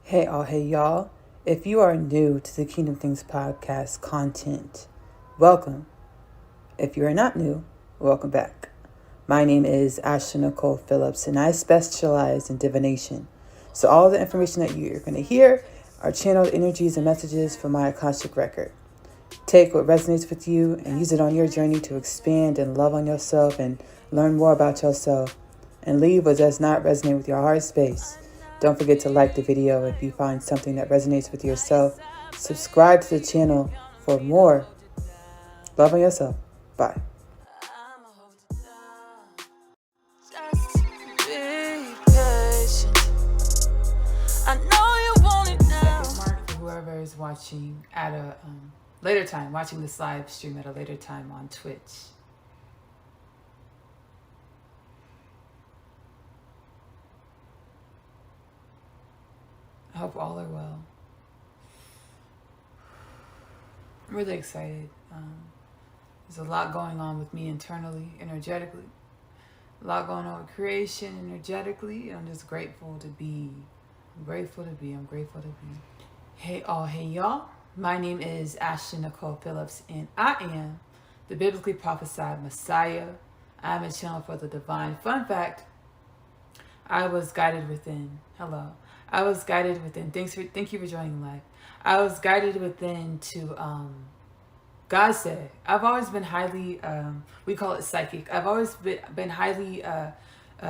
Hey y'all. If you are new to the Kingdom Things podcast content, welcome. If you are not new, welcome back. My name is Ashley Nicole Phillips and I specialize in divination. So all the information that you're going to hear are channeled energies and messages from my Akashic record. Take what resonates with you and use it on your journey to expand and love on yourself and learn more about yourself. And leave what does not resonate with your heart space. Don't forget to like the video if you find something that resonates with yourself. Subscribe to the channel for more. Love on yourself. Bye. Mark for whoever is watching at a later time, watching this live stream at a later time on Twitch. I hope all are well. I'm really excited. There's a lot going on with me internally, energetically. A lot going on with creation energetically. I'm just grateful to be. I'm grateful to be. Hey y'all. My name is Ashley Nicole Phillips, and I am the biblically prophesied Messiah. I'm a channel for the divine. Fun fact, I was guided within. Hello. I was guided within. Thank you for joining live. I was guided within to God said. I've always been highly we call it psychic. I've always been highly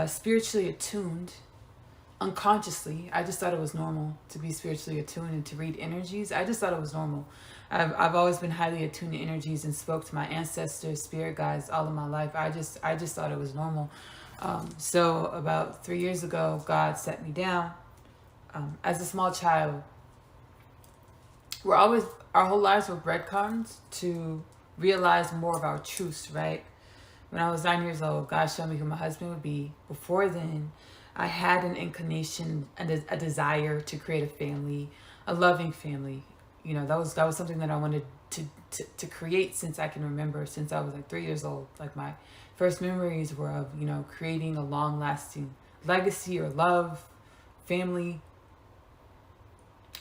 spiritually attuned unconsciously. I just thought it was normal to be spiritually attuned and to read energies. I just thought it was normal. I've always been highly attuned to energies and spoke to my ancestors, spirit guides all of my life. I just thought it was normal. So about 3 years ago, God set me down. As a small child, our whole lives were breadcrumbs to realize more of our truths, right? When I was 9 years old, God showed me who my husband would be. Before then, I had an inclination and a desire to create a family, a loving family. You know, that was something that I wanted to create since I can remember, since I was like 3 years old. Like my first memories were of, creating a long-lasting legacy or love, family.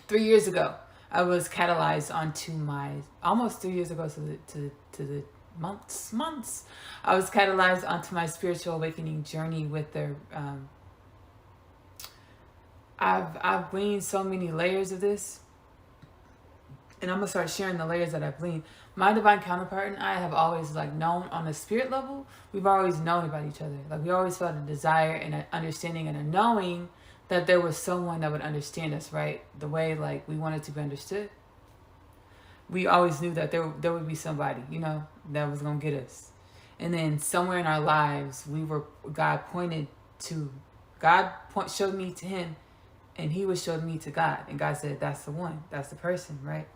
3 years ago, I was catalyzed onto my, almost 3 years ago to the months. I was catalyzed onto my spiritual awakening journey with the, I've gleaned so many layers of this, and I'm gonna start sharing the layers that I've gleaned. My divine counterpart and I have always known on a spirit level. We've always known about each other. Like we always felt a desire and an understanding and a knowing that there was someone that would understand us, right? The way we wanted to be understood. We always knew that there would be somebody, that was gonna get us. And then somewhere in our lives, God showed me to him, and he was showed me to God. And God said, that's the one, that's the person, right?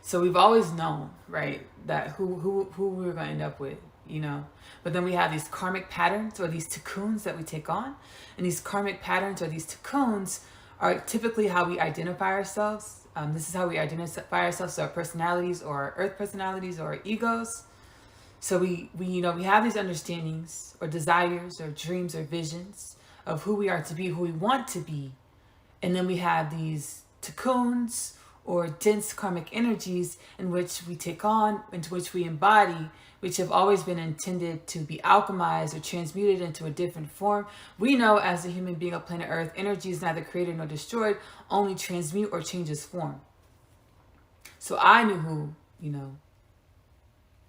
So we've always known, right, that who we were gonna end up with, But then we have these karmic patterns or these cocoons that we take on. And these karmic patterns or these cocoons are typically how we identify ourselves. This is how we identify ourselves, so our personalities or our earth personalities or our egos. So we have these understandings or desires or dreams or visions of who we are to be, who we want to be. And then we have these cocoons or dense karmic energies in which we take on, into which we embody, which have always been intended to be alchemized or transmuted into a different form. We know as a human being of planet Earth, energy is neither created nor destroyed, only transmute or changes form. So I knew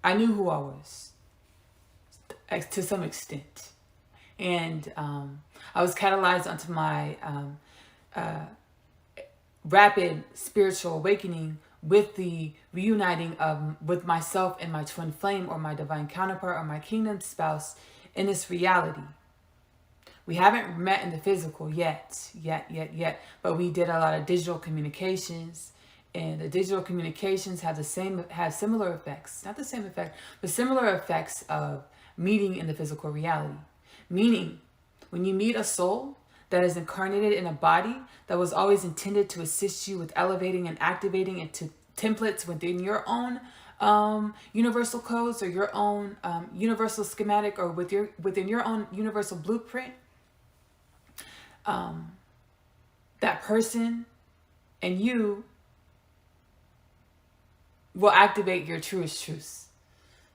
who I was to some extent. And I was catalyzed onto my rapid spiritual awakening with the reuniting with myself and my twin flame or my divine counterpart or my kingdom spouse in this reality. We haven't met in the physical yet, but we did a lot of digital communications, and the digital communications have similar effects, not the same effect, but similar effects of meeting in the physical reality. Meaning, when you meet a soul that is incarnated in a body that was always intended to assist you with elevating and activating into templates within your own universal codes or your own universal schematic or within your own universal blueprint, that person and you will activate your truest truths.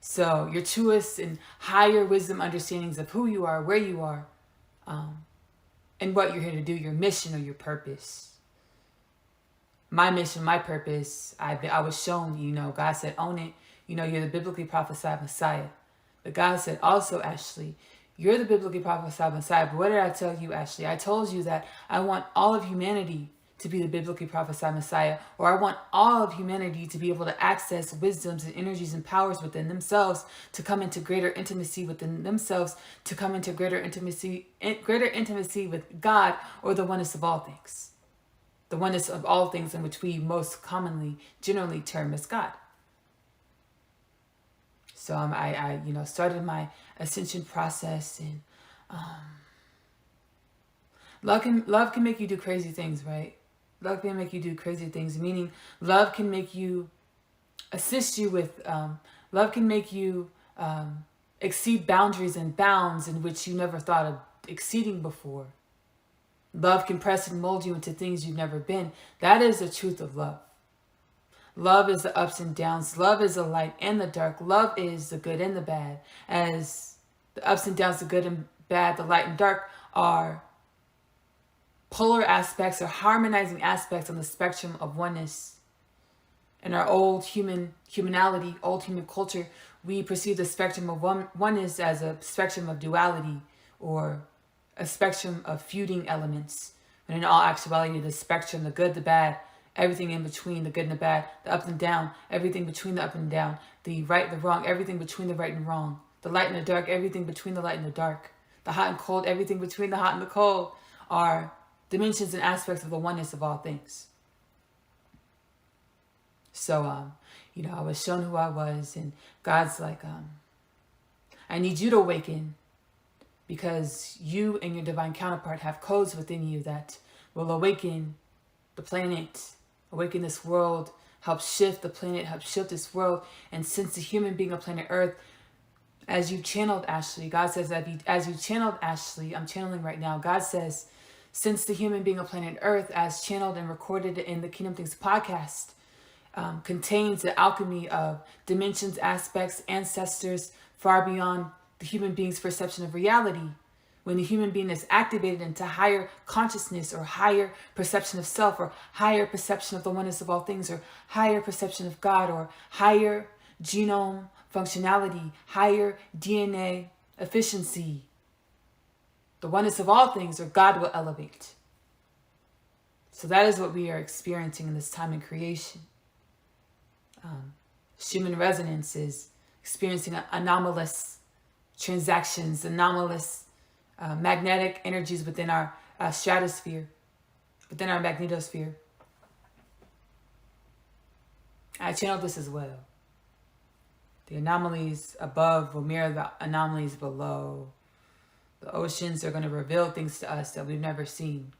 So your truest and higher wisdom understandings of who you are, where you are, and what you're here to do, your mission or your purpose. My mission, my purpose, I was shown, God said, own it. You're the biblically prophesied Messiah. But God said also, Ashley, you're the biblically prophesied Messiah. But what did I tell you, Ashley? I told you that I want all of humanity to be the biblically prophesied Messiah, or I want all of humanity to be able to access wisdoms and energies and powers within themselves, to come into greater intimacy within themselves, to come into greater intimacy with God, or the oneness of all things. The oneness of all things, in which we most commonly, generally term as God. So I started my ascension process, and love can make you do crazy things, right? Love can make you do crazy things, meaning love can make you assist you with, love can make you exceed boundaries and bounds in which you never thought of exceeding before. Love can press and mold you into things you've never been. That is the truth of love. Love is the ups and downs. Love is the light and the dark. Love is the good and the bad. As the ups and downs, the good and bad, the light and dark are polar aspects or harmonizing aspects on the spectrum of oneness. In our old humanality, old human culture, we perceive the spectrum of oneness as a spectrum of duality, or a spectrum of feuding elements. When in all actuality, the spectrum, the good, the bad, everything in between, the good and the bad, the up and down, everything between the up and down, the right, the wrong, everything between the right and wrong, the light and the dark, everything between the light and the dark, the hot and cold, everything between the hot and the cold, are dimensions and aspects of the oneness of all things. So, I was shown who I was, and God's like, I need you to awaken, because you and your divine counterpart have codes within you that will awaken the planet, awaken this world, help shift the planet, help shift this world. And since the human being of planet Earth, as you channeled Ashley, God says that as you channeled Ashley, I'm channeling right now, God says, since the human being of planet Earth, as channeled and recorded in the Kingdom Things podcast, contains the alchemy of dimensions, aspects, ancestors, far beyond the human being's perception of reality. When the human being is activated into higher consciousness, or higher perception of self, or higher perception of the oneness of all things, or higher perception of God, or higher genome functionality, higher DNA efficiency, the oneness of all things, or God, will elevate. So that is what we are experiencing in this time in creation. Human resonance is experiencing anomalous transactions, anomalous magnetic energies within our stratosphere, within our magnetosphere. I channeled this as well. The anomalies above will mirror the anomalies below. The oceans are going to reveal things to us that we've never seen.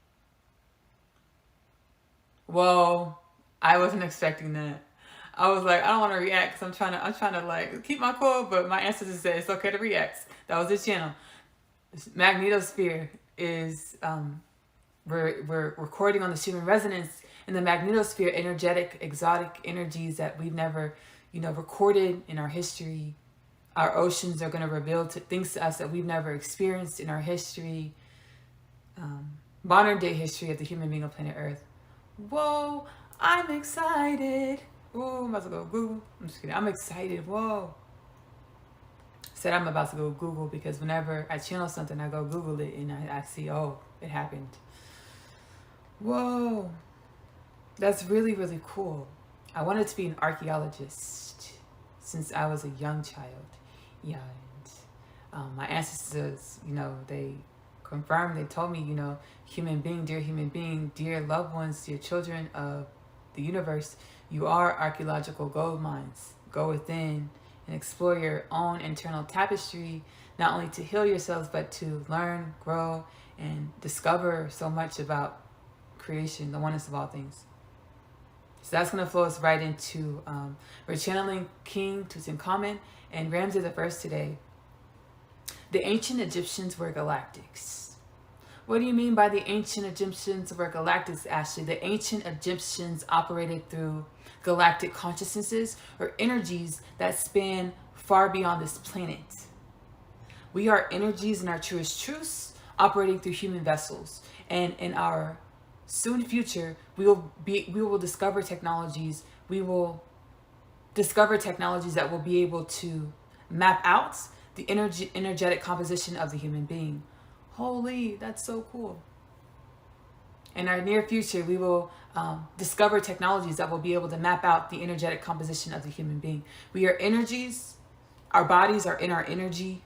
Whoa, I wasn't expecting that. I was like, I don't want to react because I'm trying to like keep my cool, but my ancestors said it's okay to react. That was the channel. Magnetosphere is we're recording on the human resonance in the magnetosphere, energetic, exotic energies that we've never, recorded in our history. Our oceans are going to reveal things to us that we've never experienced in our history. Modern day history of the human being on planet Earth. Whoa, I'm excited. Ooh, I'm about to go Google. I'm just kidding. I'm excited. Whoa. Said I'm about to go Google because whenever I channel something, I go Google it and I see, oh, it happened. Whoa. That's really, really cool. I wanted to be an archaeologist since I was a young child. Yeah. And, my ancestors, they confirmed, they told me, human being, dear loved ones, dear children of the universe, you are archaeological gold mines. Go within and explore your own internal tapestry, not only to heal yourselves, but to learn, grow, and discover so much about creation, the oneness of all things. So that's going to flow us right into, we're channeling King Tutankhamun and Ramses I today. The ancient Egyptians were galactics. What do you mean by the ancient Egyptians were galactics, Ashley? The ancient Egyptians operated through galactic consciousnesses or energies that span far beyond this planet. We are energies in our truest truths operating through human vessels. And in our soon future, we will discover technologies. We will discover technologies that will be able to map out the energetic composition of the human being. Holy, that's so cool. In our near future, we will discover technologies that will be able to map out the energetic composition of the human being. We are energies. Our bodies are in our energy,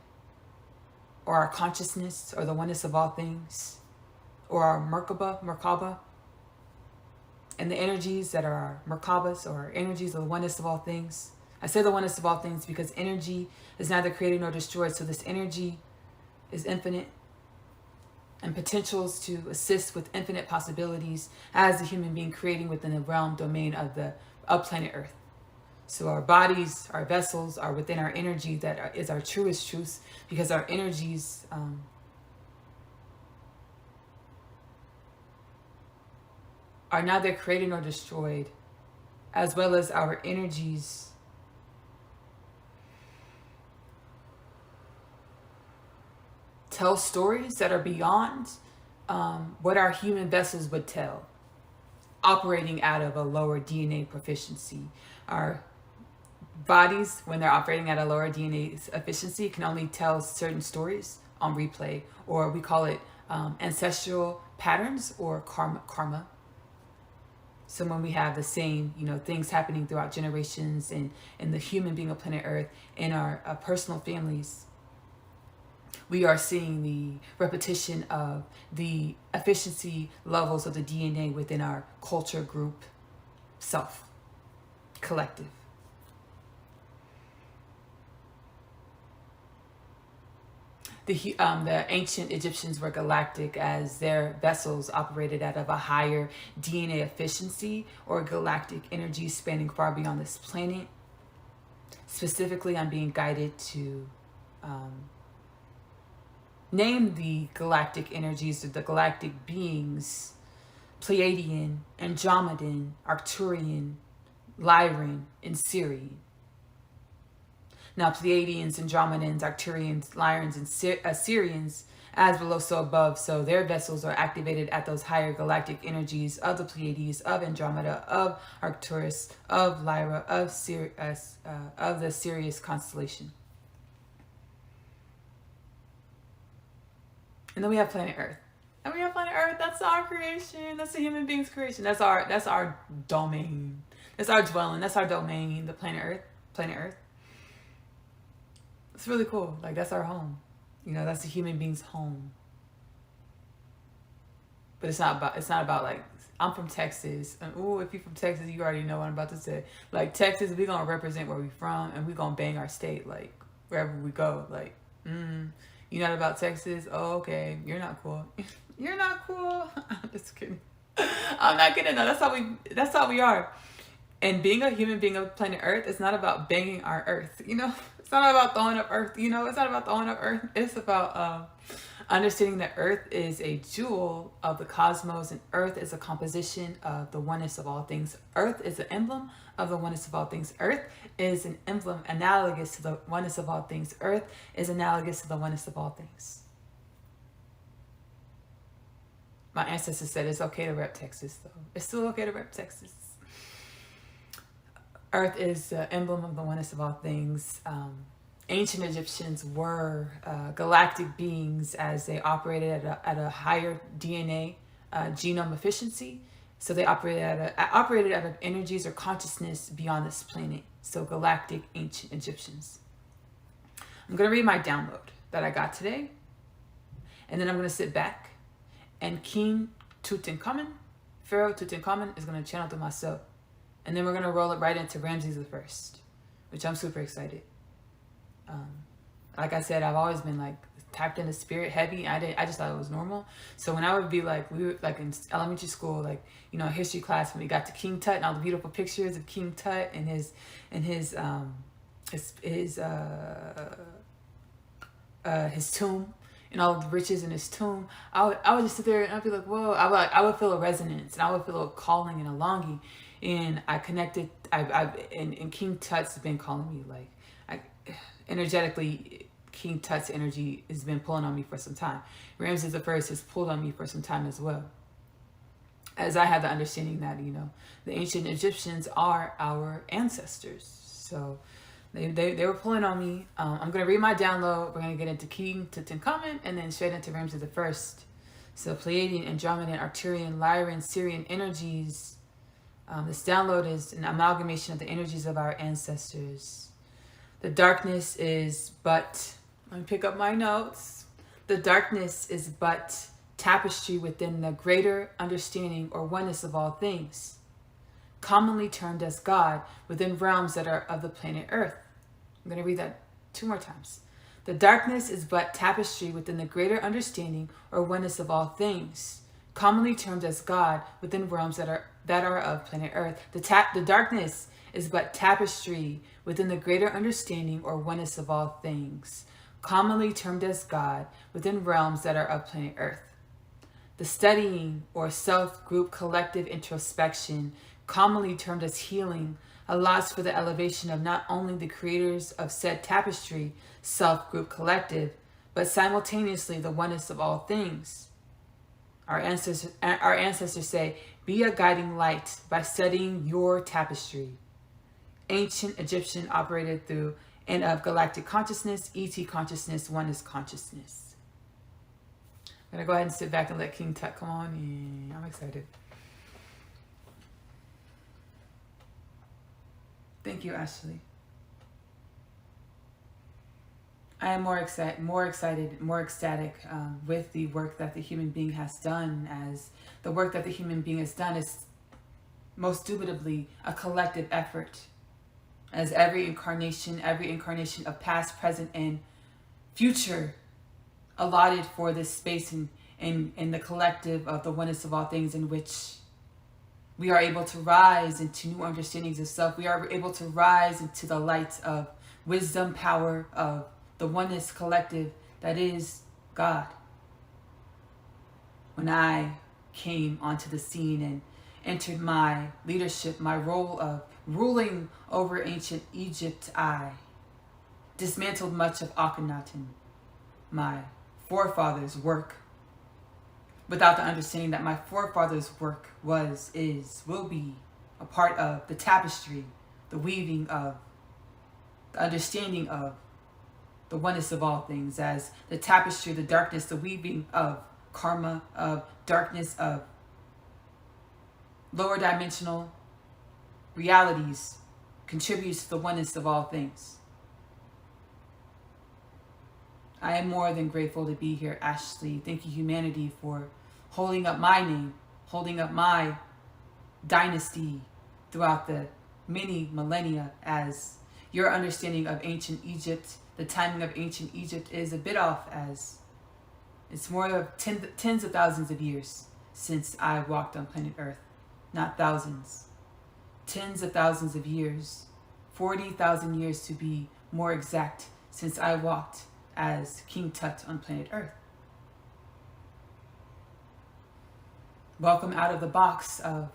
or our consciousness, or the oneness of all things, or our Merkaba. And the energies that are our Merkabas, or our energies of the oneness of all things. I say the oneness of all things because energy is neither created nor destroyed. So this energy is infinite and potentials to assist with infinite possibilities as the human being creating within the realm domain of planet Earth. So our bodies, our vessels are within our energy that is our truest truths, because our energies are neither created nor destroyed, as well as our energies tell stories that are beyond what our human vessels would tell, operating out of a lower DNA proficiency. Our bodies, when they're operating at a lower DNA efficiency, can only tell certain stories on replay, or we call it ancestral patterns or karma. So when we have the same, things happening throughout generations and the human being of planet Earth in our personal families, we are seeing the repetition of the efficiency levels of the DNA within our culture, group, self, collective. The ancient Egyptians were galactic, as their vessels operated out of a higher DNA efficiency or galactic energy spanning far beyond this planet. Specifically, I'm being guided to name the galactic energies of the galactic beings: Pleiadian, Andromedan, Arcturian, Lyran, and Sirian. Now, Pleiadians, Andromedans, Arcturians, Lyrans, and Sirians, as below, so above. So their vessels are activated at those higher galactic energies of the Pleiades, of Andromeda, of Arcturus, of Lyra, of the Sirius constellation. And then we have planet Earth. And we have planet Earth. That's our creation. That's the human being's creation. That's our domain. That's our dwelling. That's our domain. The planet Earth. Planet Earth. It's really cool. Like, that's our home. That's the human being's home. But it's not about like, I'm from Texas. And if you're from Texas, you already know what I'm about to say. Like, Texas, we're gonna represent where we're from, and we're gonna bang our state, like, wherever we go. Like, you're not about Texas? Oh, okay. You're not cool. You're not cool. I'm just kidding. I'm not kidding. No, that's how we are. And being a human being of planet Earth, it's not about banging our Earth, It's not about throwing up Earth, It's not about throwing up Earth. It's about understanding that Earth is a jewel of the cosmos, and Earth is a composition of the oneness of all things. Earth is an emblem of the oneness of all things. Earth is an emblem analogous to the oneness of all things. Earth is analogous to the oneness of all things. My ancestors said it's okay to rep Texas, though. It's still okay to rep Texas. Earth is the emblem of the oneness of all things. Ancient Egyptians were galactic beings, as they operated at a higher DNA genome efficiency. So they operated out of energies or consciousness beyond this planet. So galactic ancient Egyptians. I'm going to read my download that I got today. And then I'm going to sit back, and King Tutankhamun, Pharaoh Tutankhamun, is going to channel through myself. And then we're going to roll it right into Ramses the First, which I'm super excited. Like I said, I've always been like tapped into spirit heavy. I just thought it was normal. So when I would be like, we were like in elementary school, like, history class, when we got to King Tut and all the beautiful pictures of King Tut and his tomb, and all the riches in his tomb, I would just sit there and I'd be like, whoa. I would feel a resonance, and I would feel a calling and a longing. And I connected, and King Tut's been calling me, like, energetically, King Tut's energy has been pulling on me for some time. Ramses the First has pulled on me for some time as well. As I have the understanding that, the ancient Egyptians are our ancestors. So they were pulling on me. I'm going to read my download. We're going to get into King Tutankhamun and then straight into Ramses the First. So Pleiadian, Andromedan, Arcturian, Lyran, Syrian energies. This download is an amalgamation of the energies of our ancestors. The darkness is but, let me pick up my notes. The darkness is but tapestry within the greater understanding or oneness of all things, commonly termed as God, within realms that are of the planet Earth. I'm going to read that 2 more times. The darkness is but tapestry within the greater understanding or oneness of all things, commonly termed as God, within realms that are of planet Earth. The darkness is but tapestry within the greater understanding or oneness of all things, commonly termed as God, within realms that are of planet Earth. The studying or self-group collective introspection, commonly termed as healing, allows for the elevation of not only the creators of said tapestry, self-group collective, but simultaneously the oneness of all things. Our ancestors say, be a guiding light by studying your tapestry. Ancient Egyptian operated through and of galactic consciousness, ET consciousness, oneness consciousness. I'm going to go ahead and sit back and let King Tut come on. Yeah, I'm excited. Thank you, Ashley. I am more excited, more ecstatic with the work that the human being has done, as the work that the human being has done is most indubitably a collective effort, as every incarnation of past, present, and future allotted for this space in the collective of the oneness of all things, in which we are able to rise into new understandings of self. We are able to rise into the light of wisdom, power, of the oneness collective that is God. When I came onto the scene and entered my leadership, my role of ruling over ancient Egypt, I dismantled much of Akhenaten, my forefathers' work, without the understanding that my forefathers' work was, is, will be a part of the tapestry, the weaving of, the understanding of the oneness of all things, as the tapestry, the darkness, the weaving of karma, of darkness, of lower dimensional realities contributes to the oneness of all things. I am more than grateful to be here, Ashley. Thank you, humanity, for holding up my name, holding up my dynasty throughout the many millennia, as your understanding of ancient Egypt, the timing of ancient Egypt is a bit off, as it's more of tens of thousands of years since I walked on planet Earth, not thousands. Tens of thousands of years, 40,000 years to be more exact, since I walked as King Tut on planet Earth. Welcome out of the box of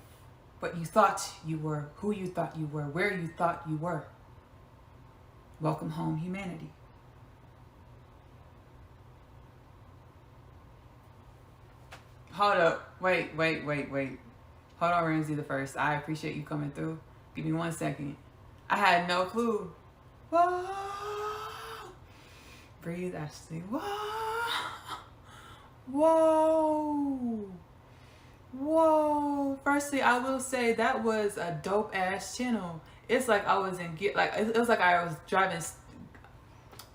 what you thought you were, who you thought you were, where you thought you were. Welcome home, humanity. Hold up. Wait. Hold on, Ramsey the First. I appreciate you coming through. Give me 1 second. I had no clue. Whoa. Breathe, Ashley. Whoa. Firstly, I will say that was a dope ass channel. It's like I was in gear, like it was like I was driving.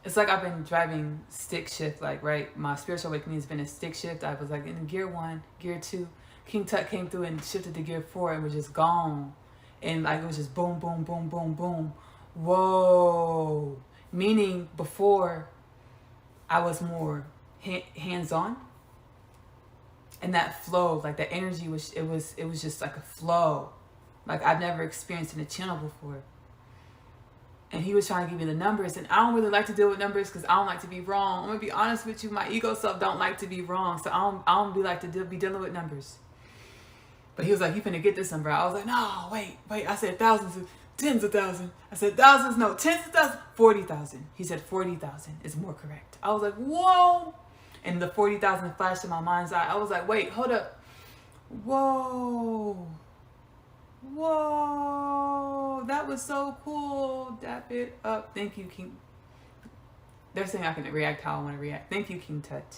It's like I've been driving stick shift, like, right? My spiritual awakening has been a stick shift. I was like in gear 1, gear 2. King Tut came through and shifted to gear 4 and was just gone. And like it was just boom, boom, boom, boom, boom. Whoa. Meaning before I was more hands-on. And that flow, like the energy was, it was just like a flow. Like I've never experienced in a channel before. And he was trying to give me the numbers. And I don't really like to deal with numbers because I don't like to be wrong. I'm going to be honest with you. My ego self don't like to be wrong. So I don't be like to be dealing with numbers. But he was like, you finna get this number. I was like, no, wait. I said thousands, tens of thousands. I said thousands, no, tens of thousands, 40,000. He said 40,000 is more correct. I was like, whoa. And the 40,000 flashed in my mind's eye. I was like, wait, hold up. Whoa. Whoa, that was so cool. Dap it up. Thank you, King. They're saying I can react how I want to react. Thank you, King Tut.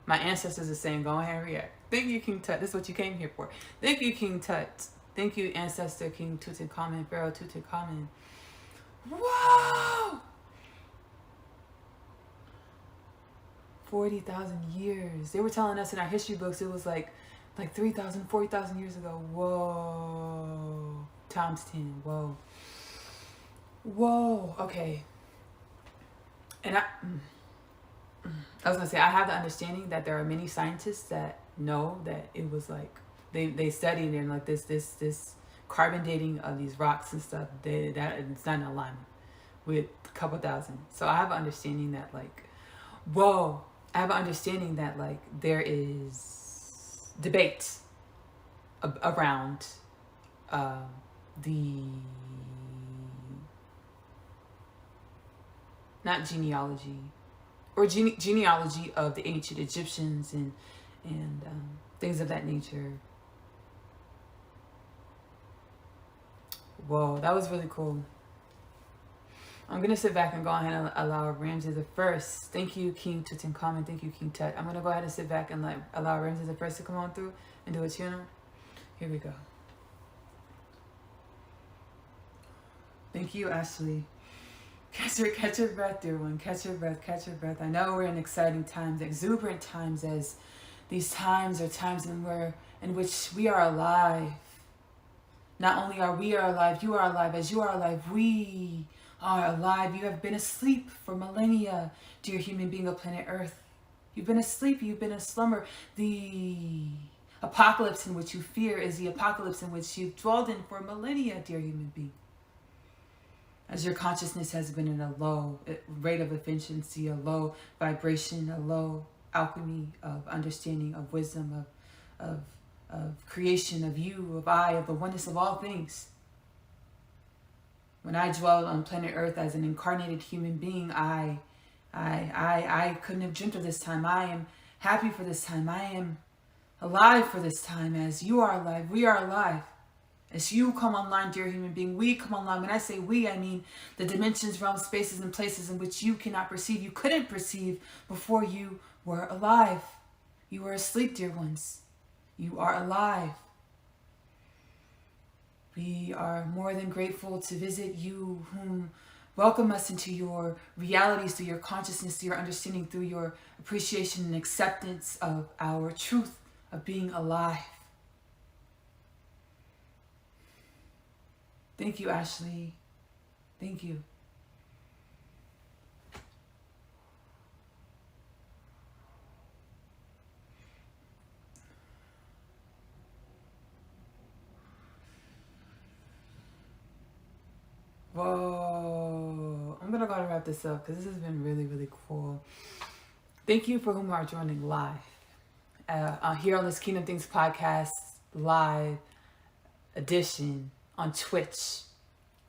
My ancestors are saying go ahead and react. Thank you, King Tut. This is what you came here for. Thank you, King Tut. Thank you, Ancestor King Tutankhamun, Pharaoh Tutankhamun. Whoa! 40,000 years. They were telling us in our history books it was like 3,000, 40,000 years ago. Whoa. Times 10. Whoa. Whoa. Okay. And I was going to say, I have the understanding that there are many scientists that know that it was like, they studied and like this carbon dating of these rocks and stuff, that it's not in alignment with a couple thousand. So I have an understanding that like, whoa. I have an understanding that like there is debate around the not genealogy or genealogy of the ancient Egyptians and things of that nature. Whoa, that was really cool. I'm going to sit back and go ahead and allow Ramses the First. Thank you, King Tutankhamun. Thank you, King Tut. I'm going to go ahead and sit back and allow Ramses the First to come on through and do a tuner. Here we go. Thank you, Ashley. Catch your breath, dear one. Catch your breath, catch your breath. I know we're in exciting times, exuberant times, as these times are times in which we are alive. Not only are we alive, you are alive. As you are alive, we are alive. You have been asleep for millennia, dear human being of planet Earth. You've been asleep, you've been in slumber. The apocalypse in which you fear is the apocalypse in which you've dwelled in for millennia, dear human being. As your consciousness has been in a low rate of efficiency, a low vibration, a low alchemy of understanding, of wisdom, of creation, of you, of I, of the oneness of all things. When I dwelled on planet Earth as an incarnated human being, I couldn't have dreamt of this time. I am happy for this time. I am alive for this time. As you are alive, we are alive. As you come online, dear human being, we come online. When I say we, I mean the dimensions, realms, spaces, and places in which you cannot perceive. You couldn't perceive before you were alive. You were asleep, dear ones. You are alive. We are more than grateful to visit you, whom welcome us into your realities, through your consciousness, through your understanding, through your appreciation and acceptance of our truth of being alive. Thank you, Ashley. Thank you. Whoa. I'm going to go ahead and wrap this up because this has been really, really cool. Thank you for whom are joining live. Here on this Kingdom Things podcast live edition on Twitch.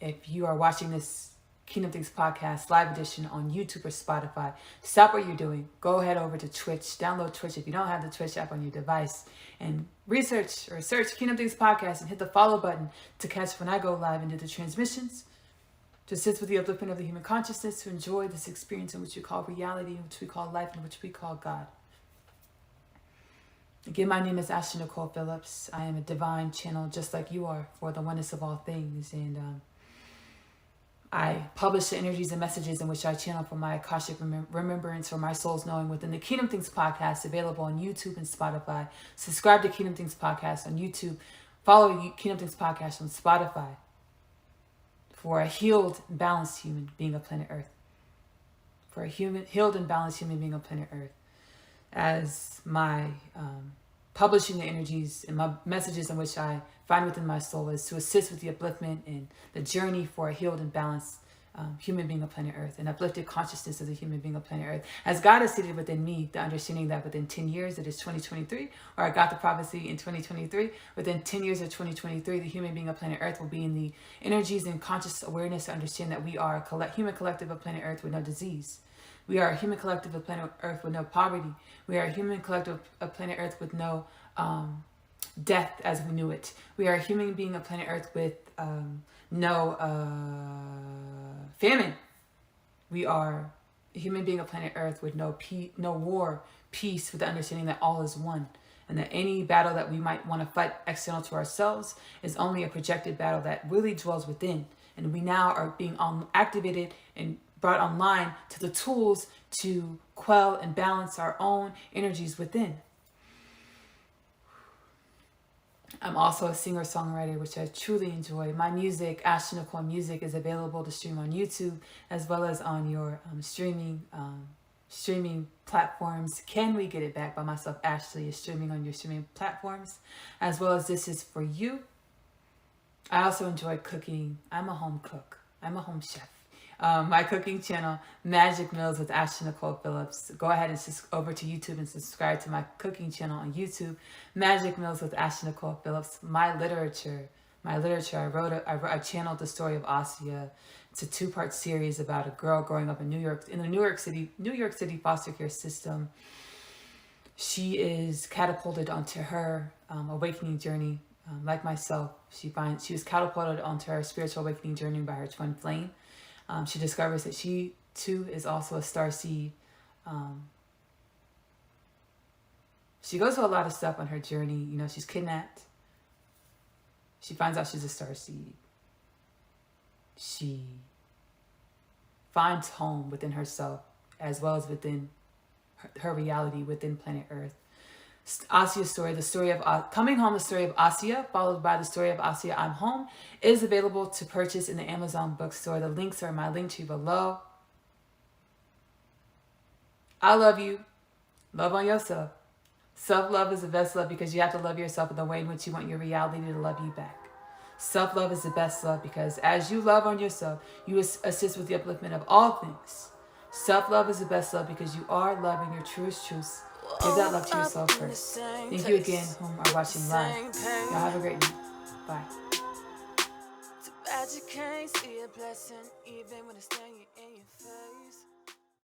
If you are watching this Kingdom Things podcast live edition on YouTube or Spotify, stop what you're doing. Go ahead over to Twitch. Download Twitch if you don't have the Twitch app on your device. And research or search Kingdom Things podcast and hit the follow button to catch when I go live and do the transmissions. To assist with the upliftment of the human consciousness, to enjoy this experience in which we call reality, in which we call life, in which we call God. Again, my name is Ashley Nicole Phillips. I am a divine channel just like you are for the oneness of all things. And I publish the energies and messages in which I channel for my Akashic remembrance or my soul's knowing within the Kingdom Things podcast, available on YouTube and Spotify. Subscribe to Kingdom Things podcast on YouTube. Follow Kingdom Things podcast on Spotify for a healed and balanced human being of planet Earth. For a healed and balanced human being of planet Earth. As my publishing the energies and my messages in which I find within my soul is to assist with the upliftment and the journey for a healed and balanced human being of planet Earth, an uplifted consciousness as a human being of planet Earth. As God has seated within me, the understanding that within 10 years, it is 2023, or I got the prophecy in 2023, within 10 years of 2023, the human being of planet Earth will be in the energies and conscious awareness to understand that we are a human collective of planet Earth with no disease. We are a human collective of planet Earth with no poverty. We are a human collective of planet Earth with no death as we knew it. We are a human being of planet Earth with no famine. We are a human being of planet Earth with no war, peace, with the understanding that all is one, and that any battle that we might want to fight external to ourselves is only a projected battle that really dwells within. And we now are being activated and brought online to the tools to quell and balance our own energies within. I'm also a singer-songwriter, which I truly enjoy. My music, Ashley Nicole Music, is available to stream on YouTube as well as on your streaming platforms. Can We Get It Back by myself, Ashley, is streaming on your streaming platforms, as well as This Is For You. I also enjoy cooking. I'm a home cook. I'm a home chef. My cooking channel, Magic Meals with Ashley Nicole Phillips. Go ahead and over to YouTube and subscribe to my cooking channel on YouTube, Magic Meals with Ashley Nicole Phillips. My literature. I channeled the story of Asia. It's a 2-part series about a girl growing up in the New York City foster care system. She is catapulted onto her awakening journey. Like myself, she was catapulted onto her spiritual awakening journey by her twin flame. She discovers that she too is also a starseed. She goes through a lot of stuff on her journey. You know, she's kidnapped. She finds out she's a starseed. She finds home within herself as well as within her reality within planet Earth. Asia's story, the story of coming home, the story of Asia, followed by the story of Asia, I'm Home, is available to purchase in the Amazon bookstore. The links are in my link tree below. I love you. Love on yourself. Self-love is the best love because you have to love yourself in the way in which you want your reality to love you back. Self-love is the best love because as you love on yourself, you assist with the upliftment of all things. Self-love is the best love because you are loving your truest truths. Give that love to yourself first. Thank you again, whom are watching live. Y'all have a great night. Bye. Too bad you can't see a blessing even when it's staring you in your face.